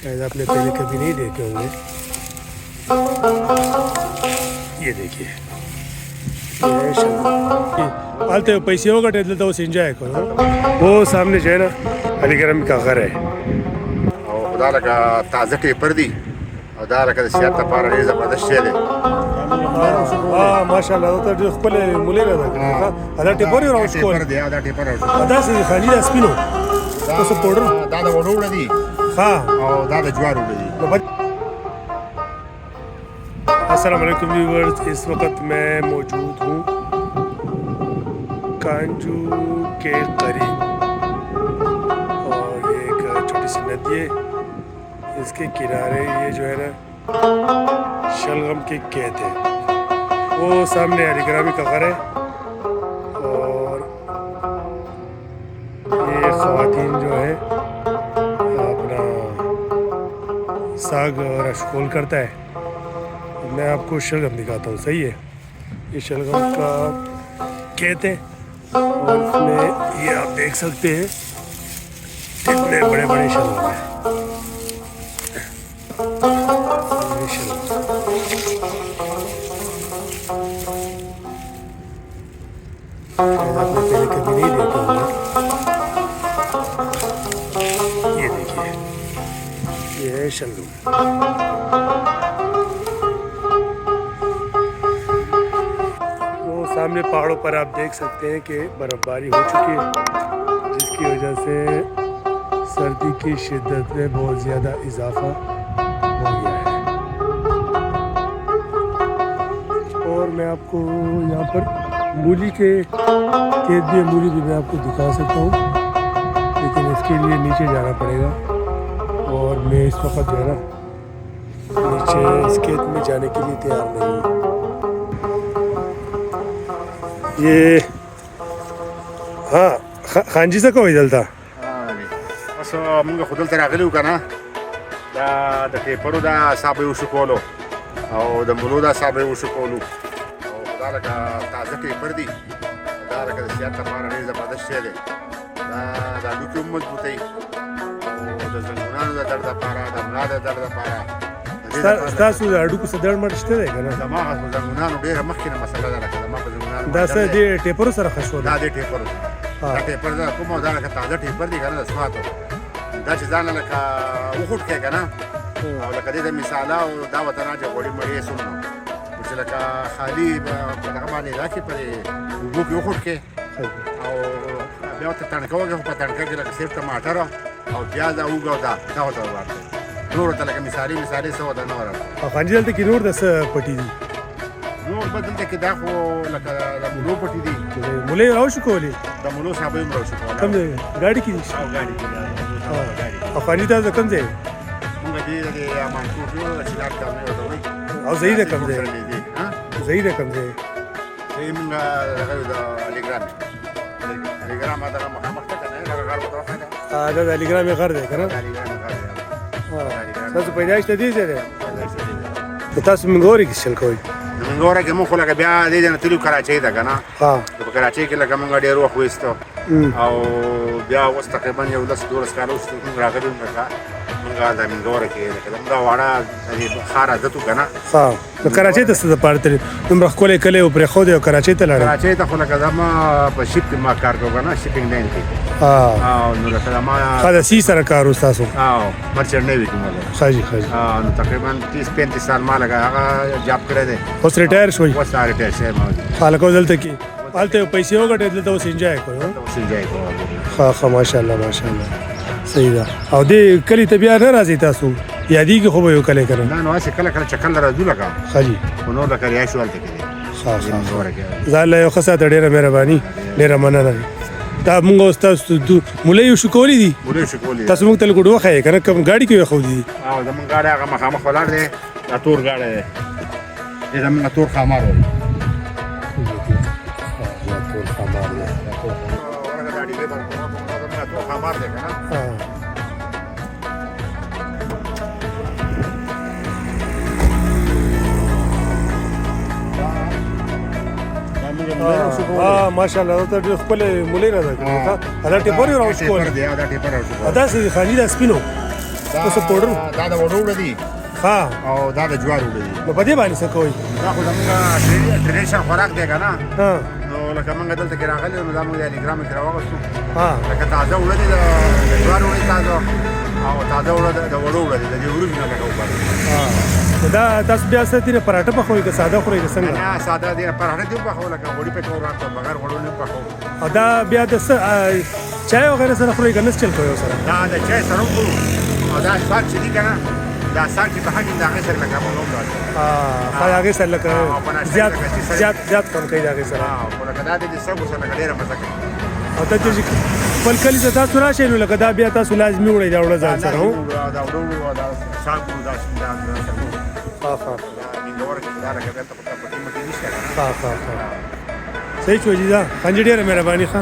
شاید آپ نے پہلے کبھی نہیں دیکھے ہوں گے. یہ دیکھیے آلتے ہو پیسے ہوگا ٹیل تو اسے انجوائے کرو. وہ سامنے جو ہے نا علی گرم کا گھر ہے. او خدا لکه تازه ټیپر دي او دا لکه د صحت لپاره ډېر زبردست شی دی. ماشاء الله ته ډېر ښکلی مولې راده کړې دا ټیپر یې راوښکول ټیپر دی دا ټیپر راوښکول داسې خالي دا سپینو تاسو پوډر دا د وړو وړه دي ها او دا د جوارو وړه دي. السلام علیکم ویورز. اس وقت میں موجود ہوں کانجو کے قریب اور یہ ایک چھوٹی سی ندی ہے. اس کے کنارے یہ جو ہے نا شلغم کے کھیت ہے. وہ سامنے علی گرامی کا گھر ہے اور یہ خواتین جو ہے اپنا ساگ رشکول کرتا ہے. میں آپ کو شلغم دکھاتا ہوں. صحیح ہے یہ شلغم کا کھیت ہے اور اس میں یہ آپ دیکھ سکتے ہیں کتنے بڑے بڑے شلغم ہیں. شاید آپ نے پہلے کبھی نہیں دیکھے ہوں گے. یہ دیکھیے یہ ہے شلغم. سامنے پہاڑوں پر آپ دیکھ سکتے ہیں کہ برف باری ہو چکی ہے جس کی وجہ سے سردی کی شدت میں بہت زیادہ اضافہ ہو گیا ہے. اور میں آپ کو یہاں پر مولی کے کھیت بھی مولی بھی میں آپ کو دکھا سکتا ہوں لیکن اس کے لیے نیچے جانا پڑے گا اور میں اس وقت جو ہے نا نیچے اس کھیت میں جانے کے لیے تیار نہیں ہوں. یہ ہاں خان جی څه کوئ دلته؟ اوس موږ خو دلته راغلي وو که نه دا د ټیپرو دا صاحب یې وشو کولو او د ملو دا صاحب یې وشو کولو او دا لکه تازه ټیپر دي دا لکه د صحت لپاره ډېر زبردست شی دی. دا د هډوکي هم مضبوطوي او د زنګونانو د درد لپاره د ملا د درد لپاره ستاسو د هډوکو څه درد مړ شته دی که نه؟ زما خو زنګونانو ډېره مخکې نه مسله ده لکه زما په زنګونانو دا څه دې ټیپرو سره ښه شول؟ دا دې ټیپرو دا ټیپر دا کوم دا لکه تازه ټیپر دي که نه د سواتو دا چې ځان لکه وخوټ کړې که نه او لکه دې د مثاله او دا وطن چې غوړي مړې یې سوم نو چې لکه خالي په دغه باندې دا کې پرې اوبو کې وخوټ کړې او بیا ورته تڼکه وکړې خو په تڼکه کې لکه صرف ټماټر او پیاز او اوږه او دا ورته ورکړې نور ورته لکه مثالي څه ورته نه ورکړې. او خان جي دلته کې نور د څه پټي دي؟ نور به دلته کې دا خو لکه د ملو پټي دي. مولې یې راوشو کولې؟ د ملو صاحب یې هم راوشو کولی. کوم ځای ګاډي کې دي؟ او ګاډي کې او خان جي تاسو د کوم ځای؟ مونږ دې د امانپور یو د چنار کامې ورته وایي. او زهی د کوم ځای؟ زهی د کوم ځای؟ زهی مونږ دغه د علی ګرام دغه مخامخ ته که نه دغه غر ورته وښی دی. دا د علی ګرام غر دی که نه؟ علی ګرام غر دی. تاسو پیدایش د دې ځای دی؟ تاسو منګورې کې چل کوئ؟ منګوره کې مونږ خو لکه بیا دې ځای نه تللي کراچۍ ته که نه په کراچۍ کې لکه مونږ ډېر وخت وایستو او بیا اوس تقریبا یو 10-12 کاله وروسته مونږ راغلي وو لکه مونږ دا منګوره کې لکه زموږ دا واړه ښار عادت وو که نه. نو کراچۍ ته څه دپاره تللي؟ دومره ښکلی کلی و پرېښودی او کراچۍ ته لاړئ؟ کراچۍ ته خو لکه زما په شپ کې ما کار کوو که نه شپینګ لاین کې نو لکه زما ښه د سی سره کار و ستاسو؟ مرچنټ نیوي کې مو ښه جي ښه جي. نو تقریبا 30-35 سال ما لکه هغه جاب کړی دی. اوس ریټایر شوئ؟ اوس ریټایر شوی ما. هلکه اوس دلته کې هلته پیسې وګټئ دلته اوس انجوای کوئ؟ اوس انجوای کوو. ښه ماشاءالله ماشاءالله صحیح ده. او دې کلي ته بیا نه راځئ تاسو؟ یادېږي خو به یو کلی که نه؟ نه نو هسې کله کله چکر له راځو لکه ښه جي. خو نور لکه رهایش هلته کې دی. ځان له یو ښه ساته ډېره مهرباني ډېره مننه. دا مونږ اوس تاسو مولۍ یې وشکولي دي؟ مولۍ وشکولي دي. تاسو مونږ ته لږ وښایئ که نه کوم ګاډي کې وښودي دي؟ زمونږ ګاډی هغه مخامخ ولاړ دی دا تور ګاډی دی دې زمونږ تور خامار وایي. تور خامار دی تور خامار دی که نه. ماشاءالله ته ډېر ښکلی مولۍ راده کړې دا ټیپر یې راوښکول دا ټیپر راوښکول داسې خالي دا سپینو څه پوډر دا د وړو وړه دي ها او دا د جوار وړه دي. نو په دې باندې څه کوئ؟ دا خو زموږ ټریډیشنل خوراک دی که نه، ها نو لکه موږ دلته کې راغلي نو دا موږ د الیګرام کې راوغوښتو. ها لکه تازه وړه دي، د جوار وړه دي تازه، او تازه وړه د وړو وړه دي، د دې وړو نه لکه وبره. نو دا تاسو بیا څه دي پراټه پخوئ که ساده خورئ که څنګه؟ نه ساده دي، پراټه دې وپخوو، لکه غوړي پکې ورکړو، بغیر غوړو نه وپخوو. او دا بیا د څه چای وغیره سره خورئ که نه چل کوئ سره؟ دا د چای سره وخورو، او دا ساګ چې دي که نه، دا ساګ چې پخه کړي د هغې سره لکه موږ هم راځو. ها د هغې سره لکه زیات خوند کوي د هغې سره. خو لکه دا د سګو سره لکه ډېره مزه کوي. او ته چې خپل کلي ته تاسو راشئ نو لکه دا بیا تاسو لازمي وړئ دا وړه ځان سره هو؟ دا وړو او دا ساګ وړو دا ها ها مینګوره چې دا لکه دلته په پټي مټي نشته که نه. ها ها ها صحیح شو جی دا خانجي ډېره مهرباني ښه